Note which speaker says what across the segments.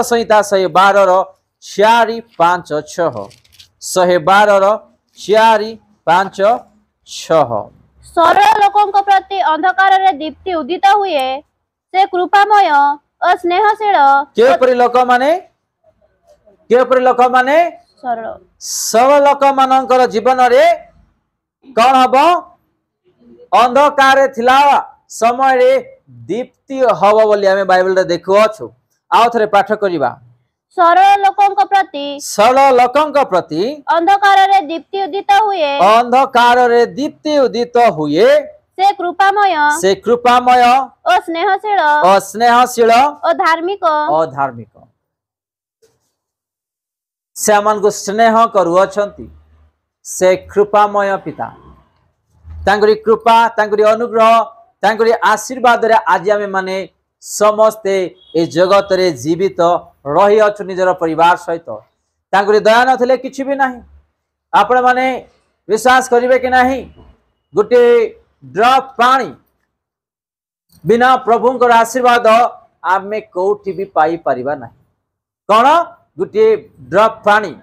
Speaker 1: संहिता 112 112
Speaker 2: सरल लोकंक प्रति अंधकार रे दीप्ति उदित हुए से कृपामय और स्नेहशील
Speaker 1: केपरि लोक माने
Speaker 2: सरल
Speaker 1: सरल लोक मानकर जीवन रे कौन हम अंधकार थिला समय रे दीप्ति हब बोली आमे बाइबल रे देखु अछु। आउ थरे पाठ करिबा।
Speaker 2: सरल लोकंक प्रति अंधकार रे दीप्ति उदित हुए से कृपामय और स्नेहशील और धार्मिक
Speaker 1: से आमान को स्नेह करूछंती से कृपामय पिता तांगरी कृपा तांगरी अनुग्रह तांगरी आशीर्वाद रे आज आमे माने समस्ते ए जगत रे जीवित रही अछु निजर परिवार सहित तांगरी दया नथिले किछि भी नाही। आपण माने विश्वास करिवे कि नाही गुटे ड्रॉप पानी बिना प्रभुंकर आशीर्वाद आमे कोठी भी पाई परिबा नाही। कोन गुटे ड्रॉप पानी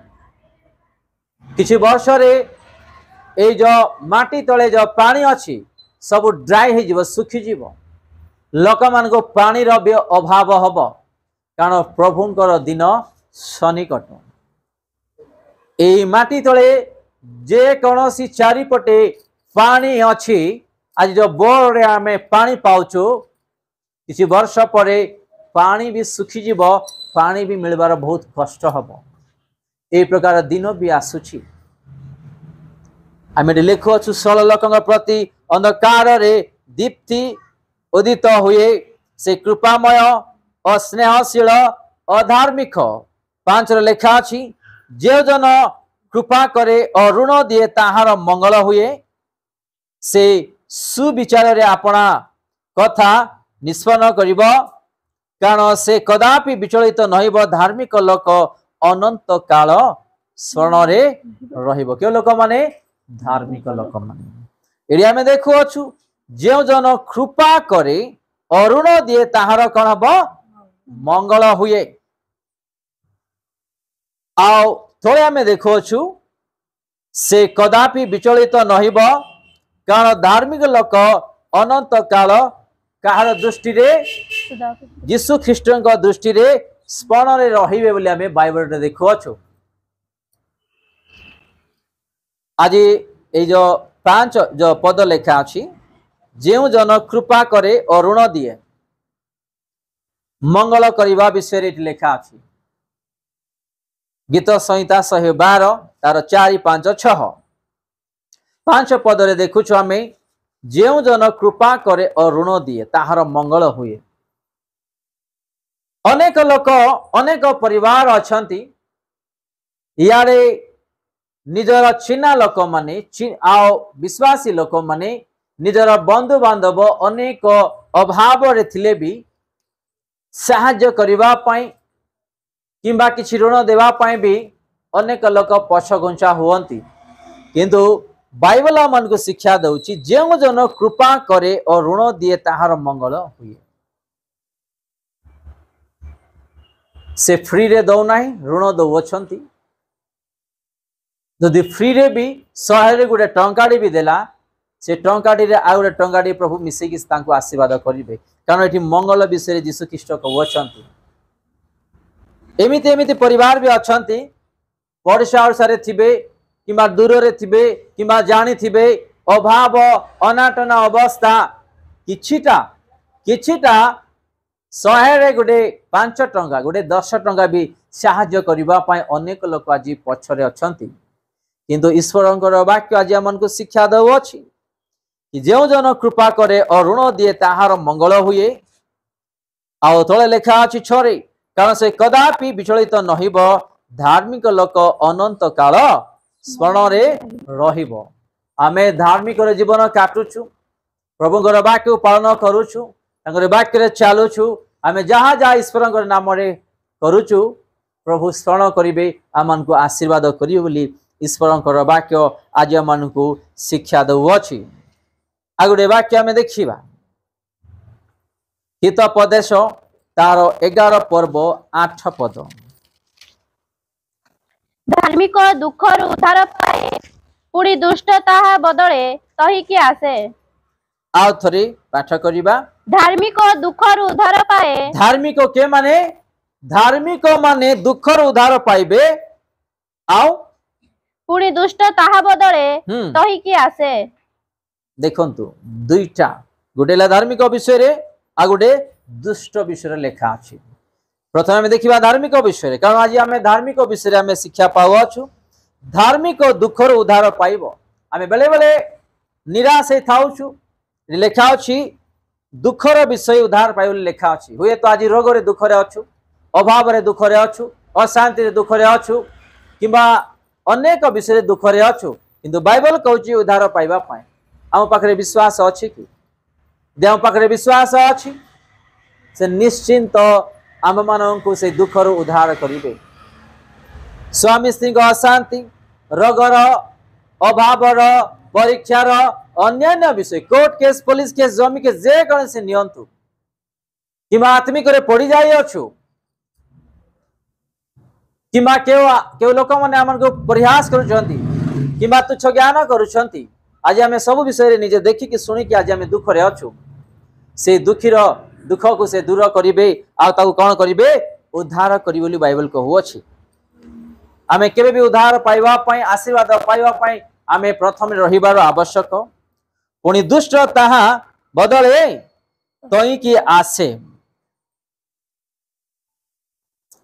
Speaker 1: किछि वर्ष रे ए जो माटी तले जो पानी अच्छी सब ड्राई हो जीव सुखी जीव लोक मान को पानी भी अभाव हम कारण प्रभुंकर दिन सनिकट ए माटी तले जे कौनसी चारिपटे पानी अच्छी आज जो बोर रे आमे पानी पाउछु किछि वर्ष पर पानी भी सुखी जीव पानी भी मिलबार बहुत कष्ट हम ए प्रकार दिन भी आसुछि। आमे लेखु अछु सरल लोकंक प्रति अंधकार रे दीप्ति उदित हुए से कृपामय और स्नेहशील अधार्मिक 5 लेखा अछि जे जन कृपा करे और ऋण दिए ताहार मंगल हुए से सुविचार रे आपना कथा निष्पन्न करिब कारण से कदापि विचलित नहिब धार्मिक लोक अनंत काल शरण रे रहिब। के लोक माने धार्मिक लोक माने एरिया में देखु अछु जे जन कृपा करे अरुण दिए ताहार कण हब मंगल हुए। आउ थोड़े आमे देखु अछु से कदापि विचलित नहिब कारण धार्मिक लोक अनंत काल काहार दृष्टि रे यीशु ख्रीष्टन को दृष्टि रे स्मरण रे रहिबे बोली आमे बाइबल रे देखु अछु। आज ये जो 5 जो पद लेखा अछि जेउ जन कृपा करे और ऋण दिए मंगल करिबा विषय रे लेखा अछि। गीत संहिता 112 तार 4 5 6 5 पद रे देखुछु आमे जेउ जन कृपा करे और ऋण दिए ताहार मंगल हुए। अनेक लोक अनेक परिवार अछंती यारे निजर चिन्हा लोक माने आओ विश्वासी लोक माने निजर बंधु बांधव अनेक अभाव रे थिले भी साहाय्य करिबा पई किंबा किछि ऋण देबा पई भी अनेक लोक पछघुंचा हुअंती किंतु बाइबल मन को शिक्षा दउची जेउ जन कृपा करे और ऋण दिए ताहार मंगल हुए। से फ्री रे दौ नाही ऋण दउ अछंती जदि फ्री रे भी शहर गोटे टंकाड़ी भी देला से टंकाड़ी रे आ गोटे टंकाड़ी प्रभु मिसेकी तांको आशीर्वाद करिवे कारण एठी मंगल विषय यीशु ख्रीष्ट कहउछंती। एमिति एमिति परिवार भी अछंती पड़ोसा ओरसारे थिबे किंबा दूर रे थिबे किंबा जानी थिबे अभाव अनाटन अवस्था किछिटा शहर गोटे 5 टंका गोटे 10 टंका भी साहाय्य करिबा पई अनेक लोक आज पछरे अछंती किंतु ईश्वरंकर वाक्य आज मन को शिक्षा दउछि कि जेउ जन कृपा करे और ऋण दिए ताहार मंगल हुए। आउ तले लेखा अछि 6 कारण से कदापि विचलित नहिब धार्मिक लोक अनंत काल स्मरण रे रहिब। आमे धार्मिक जीवन काटुछु प्रभुंकर वाक्य पालन करूछु तांकर वाक्य रे चालुछु आमे जहाँ जहाँ ईश्वरंकर नाम रे करूछु प्रभु स्मरण करिवे आमन को आशीर्वाद करिवे बोली ईश्वरंकर वाक्य आज मन को शिक्षा दउछि। आ गोटे वाक्य आमे देखिबा हितोपदेश तार 11 पर्व 8 पद।
Speaker 2: धार्मिक दुख उद्धार पाए पुणी दुष्ट ताहा बदले तहिकी आसे।
Speaker 1: आउ थरे पाठ करिबा।
Speaker 2: धार्मिक दुख उद्धार पाए
Speaker 1: धार्मिक के माने धार्मिक माने दुखर उद्धार पाइबे आउ
Speaker 2: पुणी दुष्ट ताहा बदले तहिकी आसे।
Speaker 1: देखंतु दुईटा गोटे धार्मिक विषय रे आ गोटे दुष्ट विषय लेखा अछि। प्रथम आम देखा धार्मिक विषय कारण आज आम धार्मिक विषय आम शिक्षा पाऊँ। धार्मिक दुखर उद्धार पाइब आम बेले बेले निराश हो लेखा अच्छी दुखर विषय उद्धार पाइब लेखा अच्छी हुए तो आज रोग रे दुखरे अच्छु अभाव रे दुखरे अच्छु अशांति रे दुखरे अच्छु किंबा अनेक विषय दुखरे अच्छु किंतु बाइबल कहूँ उद्धार पाइबा पाए आम पाखे विश्वास अच्छी कि देह पाखे विश्वास अच्छी से निश्चिंत आम मानू से दुखर उद्धार करेंगे। स्वामी स्त्री अशांति रोगर अभावर परीक्षार अन्य विषय कोर्ट केस पुलिस केस जमी केस जे कौन से नियंतु कि आत्मिक पड़ जाइछु कि केउ लोक मैंने आम प्रयास कर तुच्छ ज्ञान कर आज आम सब विषय निजे देखिकी शुणिकी आज आम दुखरे अच्छु से दुखीर दुख को से दूर करेंगे आउ कौन करेंगे उद्धार करी बोली बाइबल कहूँ। आम केबे भी उद्धार पाइबा पाई आशीर्वाद पाइबा पाई आम प्रथम रहिबार आवश्यक पुणी दुष्ट ताहा बदले तई की आसे।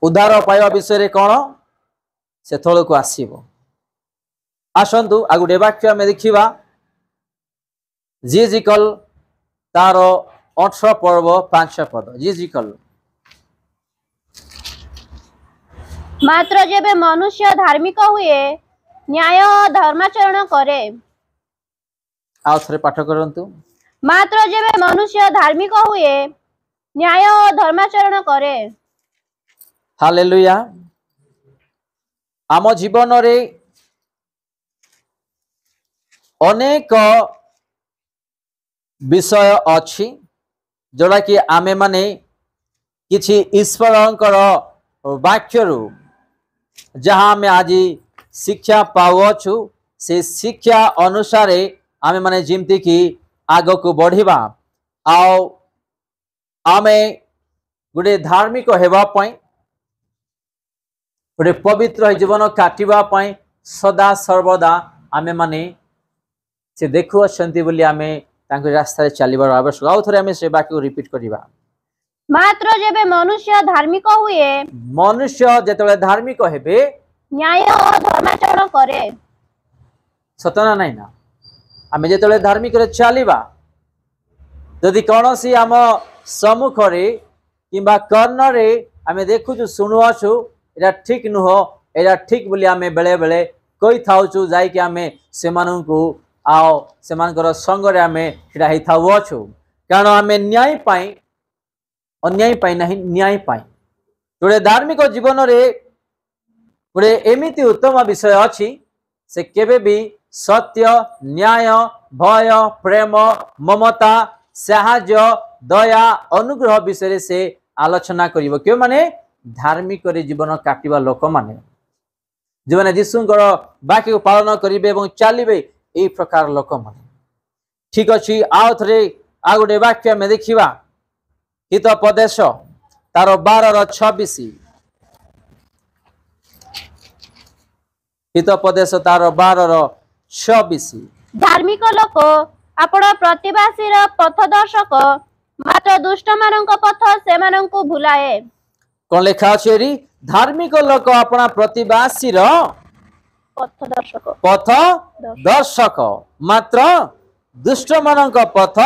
Speaker 1: उद्धार पाइबा विषय रे कौन से थल को आसीबो आसतु आ गोटे वाक्य आम देखा जिजिकल तार 18 पर्व 5 पद। जिजिकल
Speaker 2: मात्र जेबे मनुष्य धार्मिक हुए न्याय धर्माचरण करे।
Speaker 1: आउ थरे पाठ करंतु।
Speaker 2: मात्र जेबे मनुष्य धार्मिक हुए न्याय धर्माचरण करे।
Speaker 1: हालेलुया। आम जीवन रे अनेक विषय अच्छी जोड़ा कि आमे माने किछि ईश्वरंकर वाक्य जहाँ आम आज शिक्षा पाऊँ से शिक्षा अनुसार आमे माने जिमती कि आग को बढ़िबा आउ आमे गोटे धार्मिक हेबा पई गोटे पवित्र जीवन काटिबा पई सदा सर्वदा आमे माने से देखु अछंती बोली आमे तांको रास्ता चलिबार आवश्यक। आउ थरे आमे से वाक्य रिपीट करिबा।
Speaker 2: मात्र जेबे मनुष्य धार्मिक हुए
Speaker 1: मनुष्य जेतले धार्मिक हेबे
Speaker 2: न्याय धर्माचरण करे।
Speaker 1: सतना नहीं ना आमे जेतले धार्मिक रे चलिबा यदि कौनसी आम सम्मुख रे किंबा कर्ण रे आमे देखुछु सुनुछु एटा ठीक नुह एटा ठीक बोली आमे बेले बेले कहि थाउछु जाई कि आमे सेमानंकु आओ सेमानकर संग रे आमे हिडा हि थाउछु कारण आमे न्याय पाई अन्याय पाई नहीं न्याय पाई जोड़े धार्मिक जीवन रे गोटे एमिति उत्तम विषय अच्छी से केबे भी सत्य न्याय भय प्रेम ममता साहाय्य दया अनुग्रह विषय से आलोचना करिवो क्यों माने धार्मिक जीवन काटिबा लोक माने जो माने यीशुंकर वाक्य को पालन करिवे एवं चलिवे एई प्रकार लोक माने। ठीक अछि आउ थरे आ गोटे वाक्य में देखिबा हितोपदेश तार 12:26 हितोपदेश तार 12:26
Speaker 2: धार्मिक लोक आपण प्रतिवासी पथ दर्शक मात्र दुष्ट मानक पथ से मानकु भुलाए।
Speaker 1: कौन लेखा अछि धार्मिक लोक अपना प्रतिवासी पथ दर्शक मात्र दुष्ट मानक पथ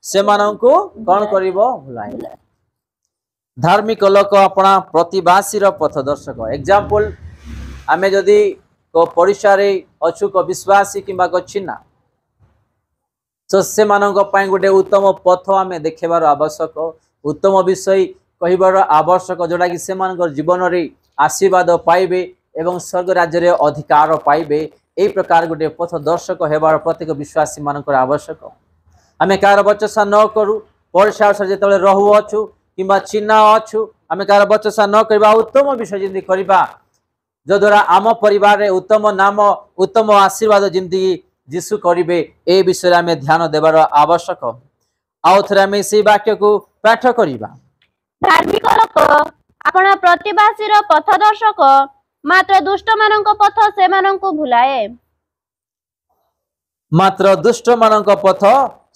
Speaker 1: से मानकु कौन करिवो भुलाए। धार्मिक लोक अपना प्रतिवासी पथ दर्शक एग्जांपल आमे जदि को परीक्षा रे अछु को विश्वासी किंबा को चिन्ना तो से मानक पई गोटे उत्तम पथ आमे देखेबार आवश्यक उत्तम विषय कहिबार आवश्यक जोड़ा कि से मानक जीवन रे आशीर्वाद पाइबे एवं स्वर्ग राज्य रे अधिकार पाइबे एई प्रकार गोटे पथ दर्शक हेबार प्रत्येक विश्वासी मानकर आवश्यक। आमे कार बचसा न करू परीक्षा जेतले रहू अछु किंबा चिन्ह अच्छु आम कार बचसा न करबा उत्तम विषय जमी करवा जद्वारा आम परिवार रे उत्तम नाम उत्तम आशीर्वाद जमी जीशु करेंगे ए विषय आम ध्यान देवार आवश्यक। आउ थे आम से वाक्य को पाठ करवा।
Speaker 2: धार्मिक लोक आपण प्रतिवासी पथदर्शक मात्र दुष्ट मानक पथ से मानंकु भुलाए।
Speaker 1: मात्र दुष्ट मानक पथ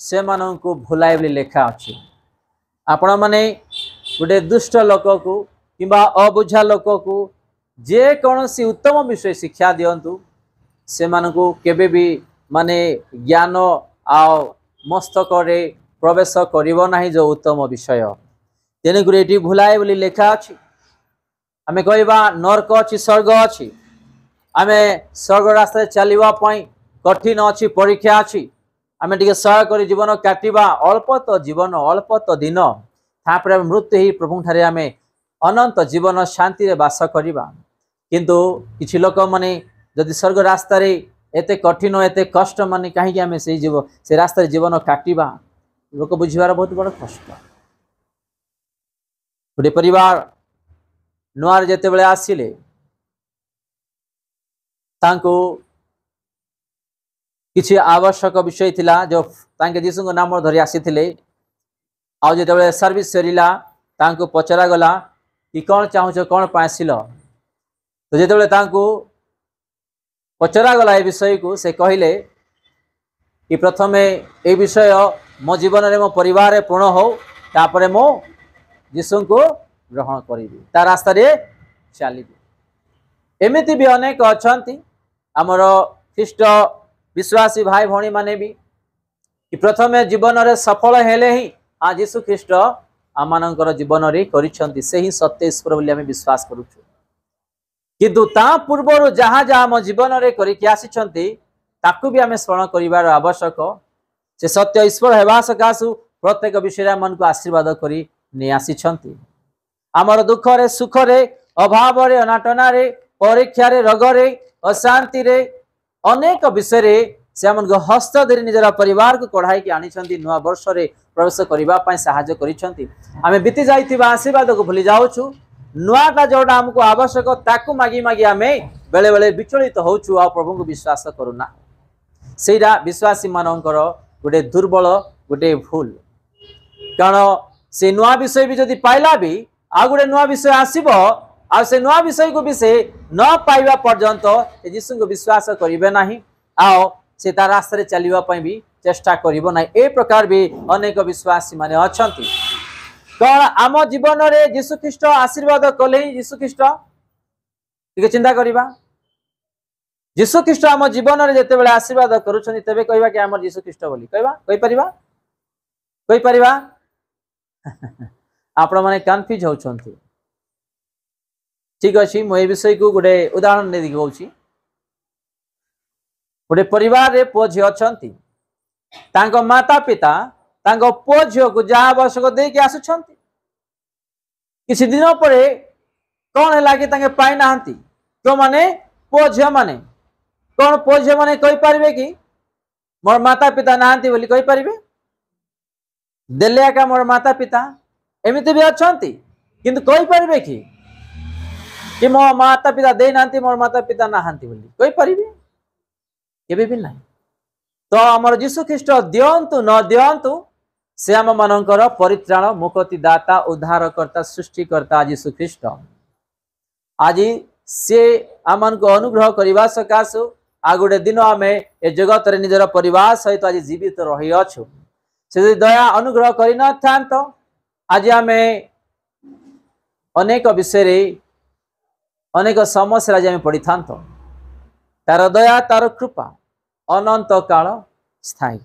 Speaker 1: से मानंकु भुलाए बोली लेखा अछि। आपण माने गोटे दुष्ट लोक को किंबा अबुझा लोक को जे कौनसी उत्तम विषय शिक्षा दियंतु से मानंकु केबे भी माने ज्ञान आ मस्तक रे प्रवेश करिवो नाही जो उत्तम विषय तेने गुरे एटी भुलाए बोली लेखा अछि। आमे कहबा नरक अछि स्वर्ग अछि आमे स्वर्ग रास्ता चलिवा पई कठिन अछि परीक्षा अछि आमे टिके सहाय करी जीवन काटिबा अल्प तो जीवन अल्प तो दिन तापर मृत्यु ही प्रभु ठारे आमे अनंत जीवन शांति रे वास करिबा। किंतु किछि लोक माने जदि स्वर्ग रास्ता रे एते कठिन एते कष्ट माने काहे आमे से रास्ता रे जीवन काटिबा लोक बुझिबार बहुत बड़ कष्ट। गोटे परिवार नुआर जेते बेले आसिले तांको किछि आवश्यक विषय थिला जो तांके जीसु नाम धरी आसीथिले आ जेते बेले सर्विस सरीला तांको पचरा गला कि कौन चाहूछ कौन पासिल तो जेते बेले तांको पचरा गला ए विषय को से कहिले कि प्रथमे ए विषय मो जीवन रे मो परिवार रे पूर्ण हो तापरे मो जीसु को ग्रहण करी ता रास्ता रे चली। एमिति भी अनेक अछंती आमर ख्रीष्ट विश्वासी भाई भणी माने भी कि प्रथमे जीवन रे सफल हेले ही आ जीसु ख्रीष्ट आमानकर जीवन रे करिसंती से ही सत्य ईश्वर बोली आमे विश्वास करूछु। किंतु ता पूर्व जहाँ जहाँ आम जीवन रे करिकि आसिछंती ताकू भी आमे स्मरण करिवार आवश्यक। से सत्य ईश्वर हेबा सकासु प्रत्येक विषय मन को आशीर्वाद करी ने आसिछंती। आमर दुख रे सुख रे अभाव रे अनाटना रे परीक्षा रे रोग रे अशांति रे अनेक विषय रे से मन को हस्त धरी निजरा परिवार को कढ़ाई के आनिछंती नुआ वर्ष रे प्रवेश करिबा पई सहायता करिछंती। आमे बीती जाइतिबा आशीर्वाद को भूली जाउछु नुआ का जोड़ा हमको आवश्यक ताकू मागी मागी आमे बेले बेले विचलित होउछु आ प्रभु को विश्वास करूना सेरा विश्वासी मानकर गोटे दुर्बल गोटे भूल। कारण से नुआ विषय भी जदि पाइला भी आ गोटे नुआ विषय आसीबो आ से नुआ विषय को विषय न पाइबा पर्यंत यीशु को विश्वास करिवे नाही आ से ता रास्ता रे चलिबा पई भी चेष्टा करिवो नाही। ए प्रकार भी अनेक विश्वासी माने अछंती। कौन आम जीवन रे यीशु ख्रीष्ट आशीर्वाद कले यीशु ख्रीष्ट टिके चिंता करिबा। यीशु ख्रीष्ट आम जीवन रे जेते बेले आशीर्वाद करूछनी तबे कहबा कि हमर यीशु ख्रीष्ट बोली कहबा कहि परिबा आपण माने कन्फ्यूज होछंती। ठीक अछि मो ए विषय को गोटे उदाहरण ने दिखौछि। गोटे परिवार रे पुओ झियो अछंती तांको माता पिता तांको पुओ झियो को जहा आवश्यक दे के आसुछंती किछि दिन परे कौन है लागे तांगे पाई नाहंती क्यों माने पुओ झियो माने कौन पुओ झियो माने कहि परिबे कि मोर माता पिता नाहंती बोली कहि परिबे देले का मोर माता पिता एमिति भी अछंती किंतु कहि परिबे कि मो माता पिता दे नांती मोर माता पिता नाहंती बोली कहि परिबे केबे भी नहीं। तो आमर यीशु ख्रीष्ट दियंतु न दियंतु से आम मानकर परित्राण मुक्ति दाता उद्धारकर्ता सृष्टिकर्ता यीशु ख्रीष्ट आज से आम को अनुग्रह करने सकाशु आ गोटे दिन आम ए जगत रे निजर परिवार सहित आज जीवित रही अच्छु से दया अनुग्रह करना था आज आम अनेक विषय अनेक समस्या आज आम पड़ी था तार दया तार कृपा अनंत काल स्थायी।